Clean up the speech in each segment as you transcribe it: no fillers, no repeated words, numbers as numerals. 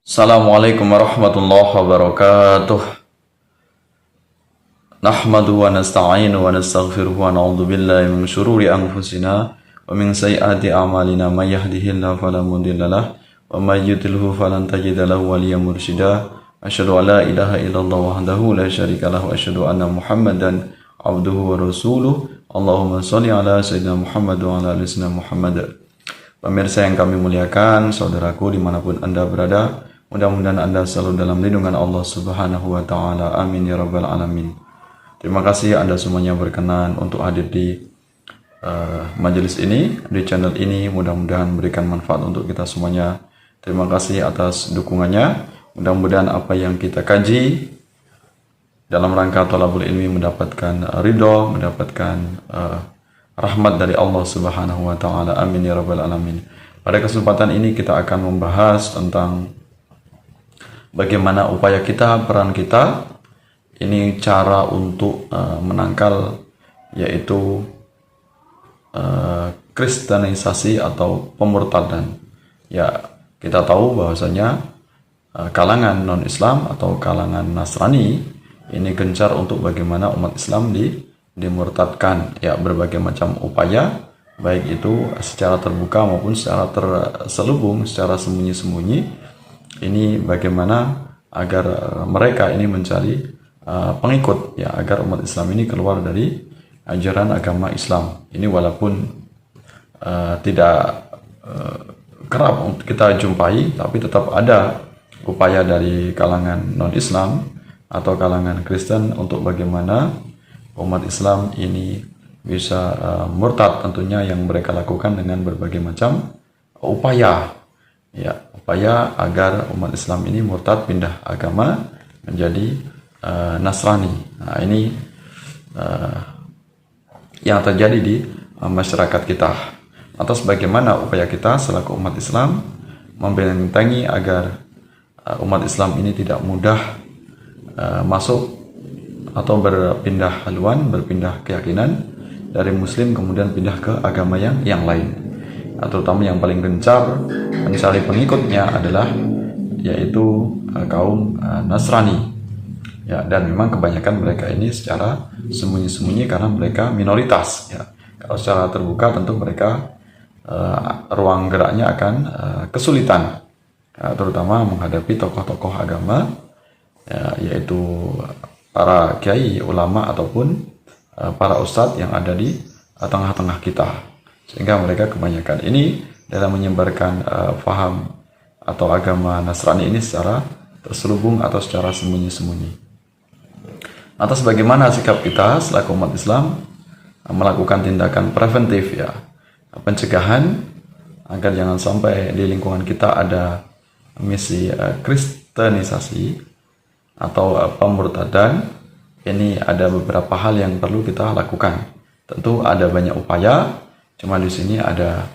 Assalamualaikum warahmatullahi wabarakatuh. Nahmadu wa nasta'inu wa nastaghfiruhu wa na'udzu billahi min syururi anfusina wa min sayyiati a'malina may yahdihillahu fala mudilla lahu wa may yudlilhu falan tajida lahu waliyyan mursyida. Asyhadu an la ilaha illallah wahdahu la syarika lahu wa asyhadu anna Muhammadan abduhu wa rasuluh. Allahumma shalli ala sayyidina Muhammad wa ala ali sayyidina Muhammad. Pemirsa yang kami muliakan, saudaraku dimanapun Anda berada, mudah-mudahan Anda selalu dalam lindungan Allah Subhanahu wa Ta'ala. Amin ya Rabbal 'Alamin. Terima kasih Anda semuanya berkenan untuk hadir di majelis ini, di channel ini. Mudah-mudahan memberikan manfaat untuk kita semuanya. Terima kasih atas dukungannya. Mudah-mudahan apa yang kita kaji dalam rangka thalabul ilmi mendapatkan ridho, mendapatkan rahmat dari Allah Subhanahu wa Ta'ala. Amin ya Rabbal 'Alamin. Pada kesempatan ini kita akan membahas tentang bagaimana upaya kita, peran kita, ini cara untuk menangkal yaitu kristenisasi atau pemurtadan. Ya, kita tahu bahwasanya kalangan non-Islam atau kalangan Nasrani ini gencar untuk bagaimana umat Islam dimurtadkan. Ya, berbagai macam upaya, baik itu secara terbuka maupun secara terselubung, secara sembunyi-sembunyi. Ini bagaimana agar mereka ini mencari pengikut, ya, agar umat Islam ini keluar dari ajaran agama Islam. Ini walaupun tidak kerap kita jumpai, tapi tetap ada upaya dari kalangan non-Islam atau kalangan Kristen untuk bagaimana umat Islam ini bisa murtad, tentunya yang mereka lakukan dengan berbagai macam upaya. Ya, upaya agar umat Islam ini murtad, pindah agama menjadi Nasrani. Nah, ini yang terjadi di masyarakat kita. Atas bagaimana upaya kita selaku umat Islam membentengi agar umat Islam ini tidak mudah masuk atau berpindah haluan, berpindah keyakinan dari Muslim kemudian pindah ke agama yang lain. Terutama yang paling gencar mencari pengikutnya adalah yaitu kaum Nasrani. Ya, dan memang kebanyakan mereka ini secara sembunyi-sembunyi karena mereka minoritas. Ya, kalau secara terbuka tentu mereka ruang geraknya akan kesulitan, terutama menghadapi tokoh-tokoh agama, ya, yaitu para kiai, ulama ataupun para ustadz yang ada di tengah-tengah kita. Sehingga mereka kebanyakan ini dalam menyebarkan paham atau agama Nasrani ini secara terselubung atau secara sembunyi-sembunyi. Atas bagaimana sikap kita selaku umat Islam melakukan tindakan preventif, ya, pencegahan agar jangan sampai di lingkungan kita ada misi kristenisasi atau pemurtadan. Ini ada beberapa hal yang perlu kita lakukan. Tentu ada banyak upaya, cuma di sini ada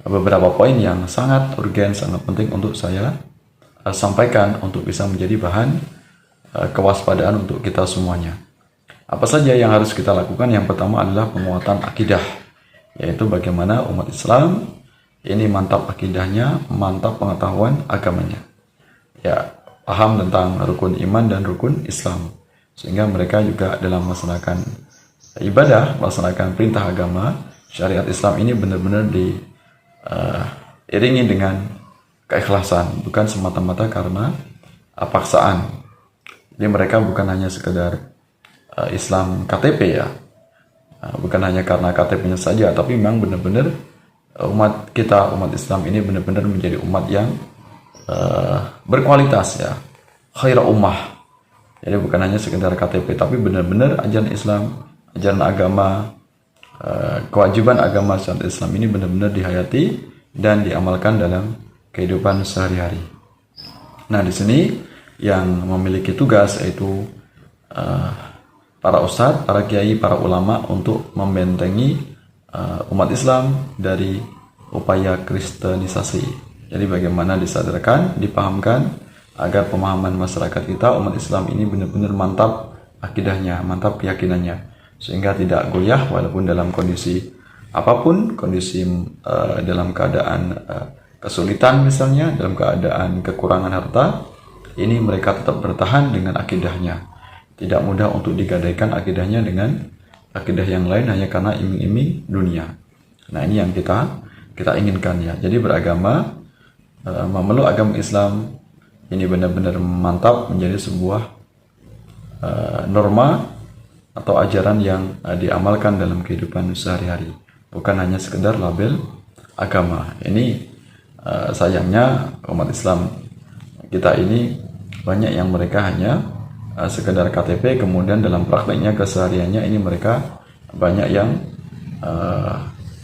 beberapa poin yang sangat urgen, sangat penting untuk saya sampaikan untuk bisa menjadi bahan kewaspadaan untuk kita semuanya. Apa saja yang harus kita lakukan? Yang pertama adalah penguatan akidah, yaitu bagaimana umat Islam ini mantap akidahnya, mantap pengetahuan agamanya. Ya, paham tentang rukun iman dan rukun Islam, sehingga mereka juga dalam melaksanakan ibadah, melaksanakan perintah agama, syariat Islam ini benar-benar diiringi dengan keikhlasan, bukan semata-mata karena paksaan. Jadi mereka bukan hanya sekedar Islam KTP, ya, bukan hanya karena KTP-nya saja, tapi memang benar-benar umat kita, umat Islam ini benar-benar menjadi umat yang berkualitas, ya, khairah ummah. Jadi bukan hanya sekedar KTP, tapi benar-benar ajaran Islam, ajaran agama, kewajiban agama syariat Islam ini benar-benar dihayati dan diamalkan dalam kehidupan sehari-hari. Nah, di sini yang memiliki tugas yaitu para ustadz, para kiai, para ulama untuk membentengi umat Islam dari upaya kristenisasi. Jadi bagaimana disadarkan, dipahamkan agar pemahaman masyarakat kita, umat Islam ini benar-benar mantap akidahnya, mantap keyakinannya, sehingga tidak goyah walaupun dalam kondisi apapun, kondisi dalam keadaan kesulitan misalnya, dalam keadaan kekurangan harta, ini mereka tetap bertahan dengan akidahnya. Tidak mudah untuk digadaikan akidahnya dengan akidah yang lain hanya karena iming-iming dunia. Nah, ini yang kita inginkan ya. Jadi beragama, memeluk agama Islam ini benar-benar mantap, menjadi sebuah norma atau ajaran yang diamalkan dalam kehidupan sehari-hari, bukan hanya sekedar label agama. Ini sayangnya umat Islam kita ini banyak yang mereka hanya sekedar KTP, kemudian dalam prakteknya kesehariannya ini mereka banyak yang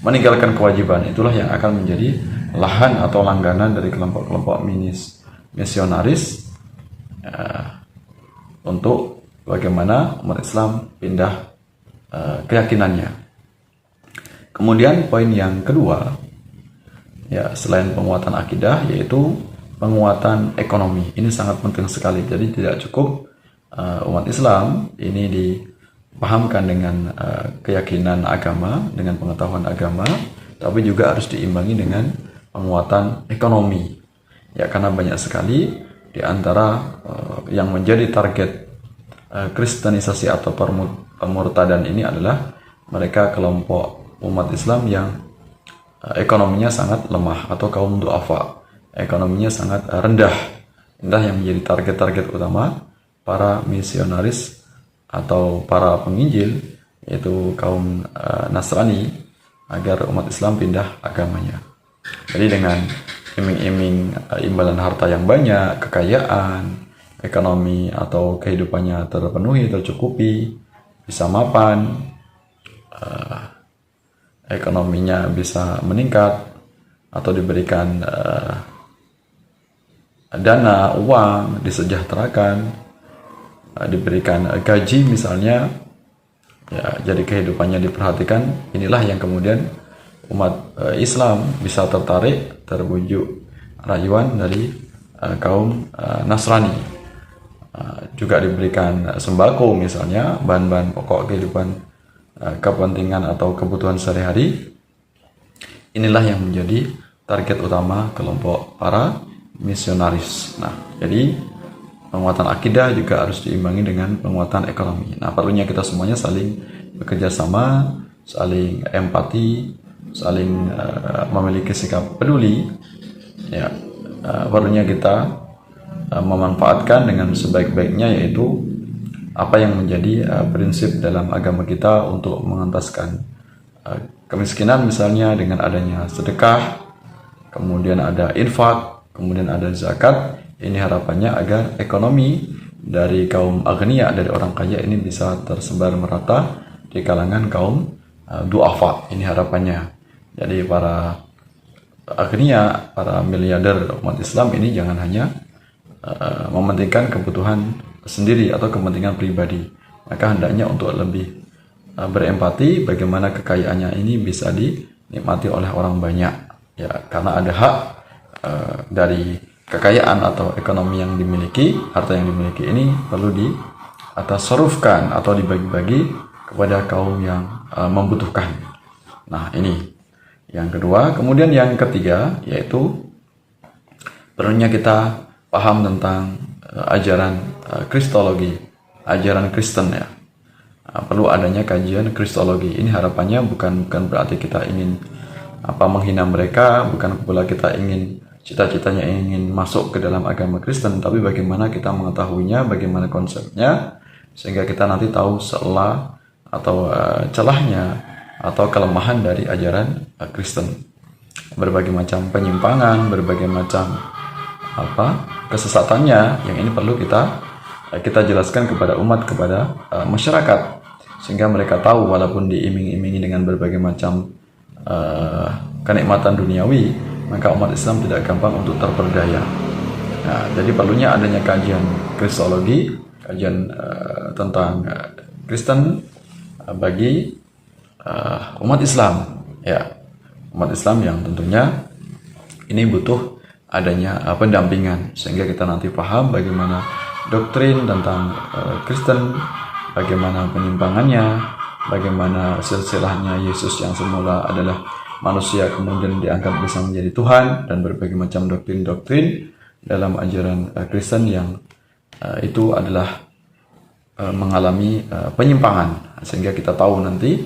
meninggalkan kewajiban. Itulah yang akan menjadi lahan atau langganan dari kelompok-kelompok misionaris untuk bagaimana umat Islam pindah keyakinannya. Kemudian poin yang kedua, ya, selain penguatan akidah, yaitu penguatan ekonomi. Ini sangat penting sekali. Jadi tidak cukup umat Islam ini dipahamkan dengan keyakinan agama, dengan pengetahuan agama, tapi juga harus diimbangi dengan penguatan ekonomi. Ya, karena banyak sekali di antara yang menjadi target kristenisasi atau pemurtadan ini adalah mereka kelompok umat Islam yang ekonominya sangat lemah atau kaum du'afa, ekonominya sangat rendah. Inilah yang menjadi target-target utama para misionaris atau para penginjil, yaitu kaum Nasrani, agar umat Islam pindah agamanya. Jadi dengan iming-iming imbalan harta yang banyak, kekayaan, ekonomi atau kehidupannya terpenuhi, tercukupi, bisa mapan, ekonominya bisa meningkat, atau diberikan dana, uang, disejahterakan, diberikan gaji misalnya, ya, jadi kehidupannya diperhatikan. Inilah yang kemudian umat Islam bisa tertarik, terbujuk rayuan dari kaum Nasrani. Juga diberikan sembako misalnya, bahan-bahan pokok kehidupan, kepentingan atau kebutuhan sehari-hari. Inilah yang menjadi target utama kelompok para misionaris. Nah, jadi penguatan akidah juga harus diimbangi dengan penguatan ekonomi. Nah, perlunya kita semuanya saling bekerja sama, saling empati, saling memiliki sikap peduli. Ya, perlunya kita memanfaatkan dengan sebaik-baiknya, yaitu apa yang menjadi prinsip dalam agama kita untuk mengentaskan kemiskinan, misalnya dengan adanya sedekah, kemudian ada infak, kemudian ada zakat. Ini harapannya agar ekonomi dari kaum agniya, dari orang kaya ini bisa tersebar merata di kalangan kaum du'afa. Ini harapannya. Jadi para agniya, para miliarder umat Islam ini jangan hanya mementingkan kebutuhan sendiri atau kepentingan pribadi. Maka hendaknya untuk lebih berempati bagaimana kekayaannya ini bisa dinikmati oleh orang banyak. Ya, karena ada hak dari kekayaan atau ekonomi yang dimiliki, harta yang dimiliki ini perlu ditasarrufkan atau dibagi-bagi kepada kaum yang membutuhkan. Nah, ini yang kedua. Kemudian yang ketiga, yaitu perlunya kita paham tentang ajaran Kristologi, ajaran Kristen ya. Perlu adanya kajian Kristologi. Ini harapannya bukan berarti kita ingin menghina mereka, bukan pula kita ingin cita-citanya ingin masuk ke dalam agama Kristen, tapi bagaimana kita mengetahuinya, bagaimana konsepnya, sehingga kita nanti tahu celah atau celahnya atau kelemahan dari ajaran Kristen. Berbagai macam penyimpangan, berbagai macam kesesatannya yang ini perlu kita jelaskan kepada umat, kepada masyarakat, sehingga mereka tahu walaupun diiming-imingi dengan berbagai macam kenikmatan duniawi, maka umat Islam tidak gampang untuk terperdaya. Nah, jadi perlunya adanya kajian Kristologi, kajian tentang Kristen bagi umat Islam, ya, umat Islam yang tentunya ini butuh adanya pendampingan, sehingga kita nanti paham bagaimana doktrin tentang Kristen, bagaimana penyimpangannya, bagaimana silsilahnya Yesus yang semula adalah manusia kemudian dianggap bisa menjadi Tuhan, dan berbagai macam doktrin-doktrin dalam ajaran Kristen yang itu adalah mengalami penyimpangan, sehingga kita tahu nanti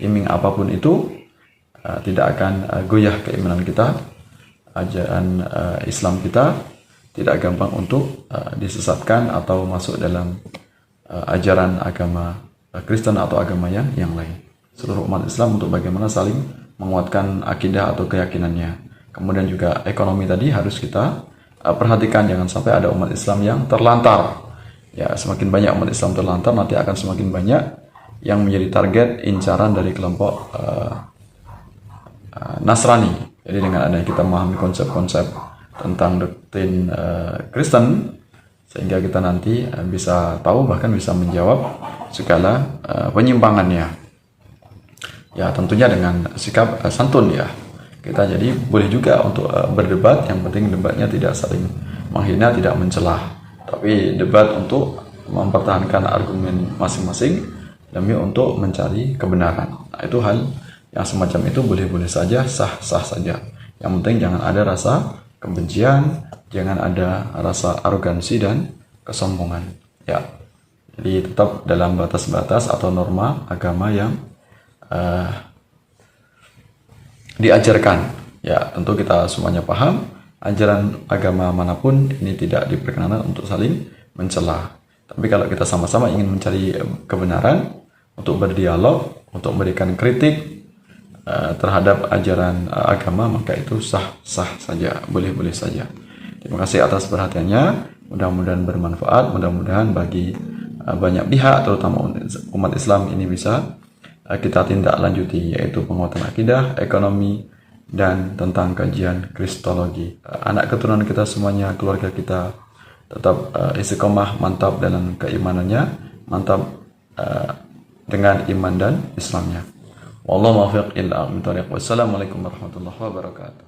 iming apapun itu tidak akan goyah keimanan kita. Ajaran Islam kita tidak gampang untuk disesatkan atau masuk dalam ajaran agama Kristen atau agama yang lain. Seluruh umat Islam untuk bagaimana saling menguatkan akidah atau keyakinannya. Kemudian juga ekonomi tadi harus kita perhatikan, jangan sampai ada umat Islam yang terlantar. Ya, semakin banyak umat Islam terlantar, nanti akan semakin banyak yang menjadi target incaran dari kelompok Nasrani. Jadi dengan adanya kita memahami konsep-konsep tentang doktrin Kristen, sehingga kita nanti bisa tahu, bahkan bisa menjawab segala penyimpangannya. Ya, tentunya dengan sikap santun ya. Kita jadi boleh juga untuk berdebat, yang penting debatnya tidak saling menghina, tidak mencelah. Tapi debat untuk mempertahankan argumen masing-masing demi untuk mencari kebenaran. Nah, itu hal yang semacam itu boleh-boleh saja, sah-sah saja. Yang penting jangan ada rasa kebencian, jangan ada rasa arogansi dan kesombongan. Ya, jadi tetap dalam batas-batas atau norma agama yang diajarkan. Ya, tentu kita semuanya paham. Ajaran agama manapun ini tidak diperkenankan untuk saling mencela. Tapi kalau kita sama-sama ingin mencari kebenaran, untuk berdialog, untuk memberikan kritik terhadap ajaran agama, maka itu sah-sah saja, boleh-boleh saja. Terima kasih atas perhatiannya. Mudah-mudahan bermanfaat, mudah-mudahan bagi banyak pihak, terutama umat Islam ini bisa kita tindak lanjuti, yaitu penguatan akidah, ekonomi, dan tentang kajian kristologi. Anak keturunan kita semuanya, keluarga kita tetap istiqomah, mantap dalam keimanannya, mantap dengan iman dan Islamnya. Wallahu muwaffiq ila aqwamit thoriq. Wassalamualaikum warahmatullahi wabarakatuh.